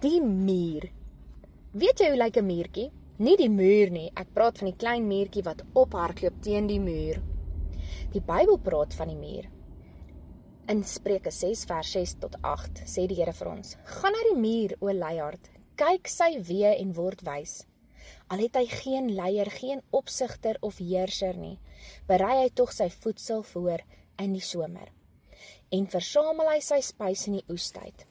Die muur. Weet jy hoe lyk 'n muurtjie? Nie die muur nie, ek praat van die klein muurtjie wat ophardloop teen die muur. Die Bybel praat van die muur. In Spreuke 6 vers 6 tot 8 sê die Here vir ons: "Gaan na die muur, o leiaard, kyk sy weë en word wys. Al het hy geen leier, geen opsigter of heerser nie, berei hy tog sy voedsel voor in die somer, en versamel hy sy spys in die oestyd."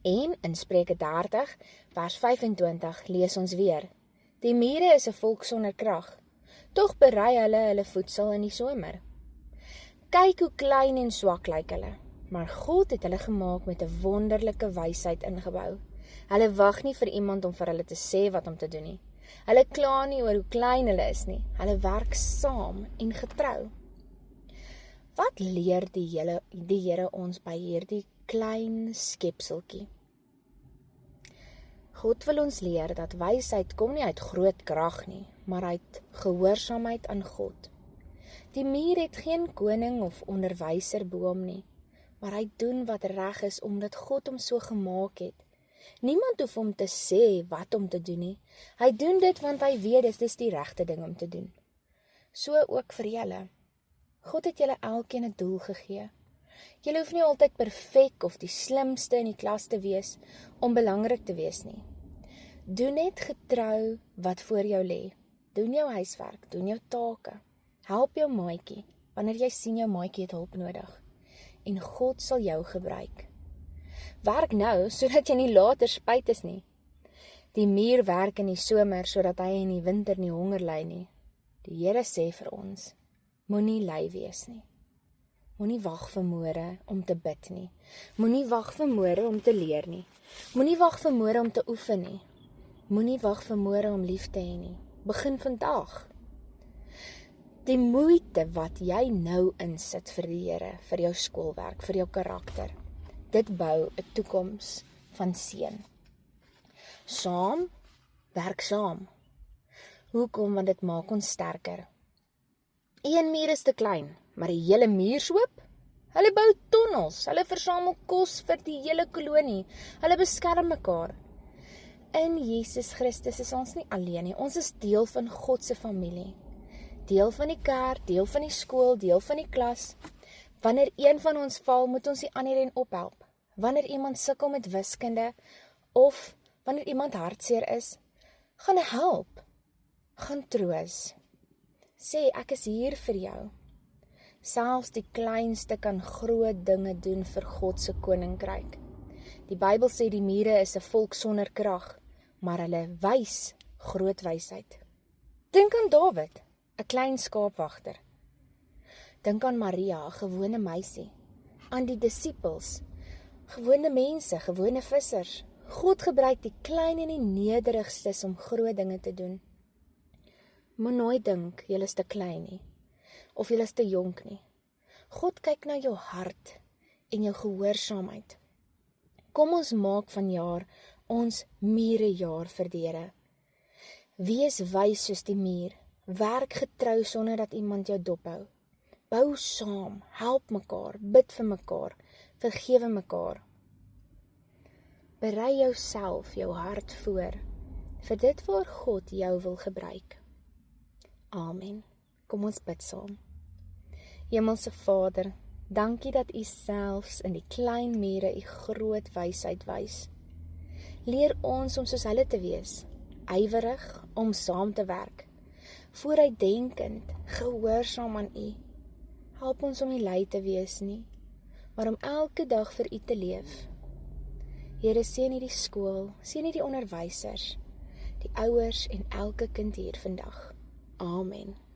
En in Spreuke 30 vers 25 lees ons weer: "Die mure is 'n volk sonder krag, tog berei hulle voedsel in die somer. Kyk hoe klein en swak lyk hulle, maar God het hulle gemaak met 'n wonderlike wysheid ingebou. Hulle wag nie vir iemand om vir hulle te sê wat om te doen nie. Hulle kla nie oor hoe klein hulle is nie. Hulle werk saam en getrou." Wat leer die Here ons by hierdie klein skepseltjie? God wil ons leer dat wysheid kom nie uit groot krag nie, maar uit gehoorsaamheid aan God. Die muur het geen koning of onderwyser bo hom nie, maar hy doen wat reg is omdat God hom so gemaak het. Niemand hoef hom te sê wat om te doen nie. Hy doen dit want hy weet dit is die regte ding om te doen. So ook vir julle. God het julle elkeen 'n doel gegee. Julle hoef nie altyd perfek of die slimste in die klas te wees om belangrik te wees nie. Doen net getrou wat voor jou lê. Doen jou huiswerk, doen jou take. Help jou maatjie wanneer jy sien jou maatjie het hulp nodig. En God sal jou gebruik. Werk nou sodat jy nie later spyt is nie. Die muur werk in die somer sodat hy in die winter nie honger ly nie. Die Here sê vir ons: moenie lui wees nie. Moenie wag vir môre om te bid nie. Moenie wag vir môre om te leer nie. Moenie wag vir môre om te oefen nie. Moenie wag vir môre om lief te hê nie. Begin vandag. Die moeite wat jy nou insit vir die Here, vir jou skoolwerk, vir jou karakter, dit bou 'n toekoms van seën. Saam, werk saam. Hoekom? Want dit maak ons sterker. Een muur is te klein, maar die hele muur soop? Hulle bou tonnels, hulle versamel kos vir die hele kolonie, hulle beskerm mekaar. In Jesus Christus is ons nie alleen nie, ons is deel van God se familie. Deel van die kerk, deel van die skool, deel van die klas. Wanneer een van ons val, moet ons die ander een ophelp. Wanneer iemand sukkel met wiskunde, of wanneer iemand hartseer is, gaan help, gaan troos. Sê, ek is hier vir jou. Selfs die kleinste kan groot dinge doen vir God se koninkryk. Die Bybel sê die mure is 'n volk sonder krag, maar hulle wys groot wysheid. Dink aan Dawid, 'n klein skaapwagter. Dink aan Maria, 'n gewone meisie. Aan die disippels, gewone mense, gewone vissers. God gebruik die klein en die nederigstes om groot dinge te doen. Moet nooit dink, jy is te klein nie, of jy is te jonk nie. God kyk na jou hart en jou gehoorsaamheid. Kom ons maak vanjaar ons murejaar vir die Here. Wees wys soos die muur, werk getrou sonder dat iemand jou dophou. Bou saam, help mekaar, bid vir mekaar, vergewe mekaar. Berei jouself, jou hart voor, vir dit waar God jou wil gebruik. Amen. Kom ons bid saam. Hemelse Vader, dankie dat U selfs in die klein mure U groot wysheid wys. Leer ons om soos hulle te wees, ywerig om saam te werk, vooruitdenkend, gehoorsaam aan U. Help ons om nie lui te wees nie, maar om elke dag vir U te leef. Here, seën hierdie skool, seën hierdie onderwysers, die ouers en elke kind hier vandag. Amen.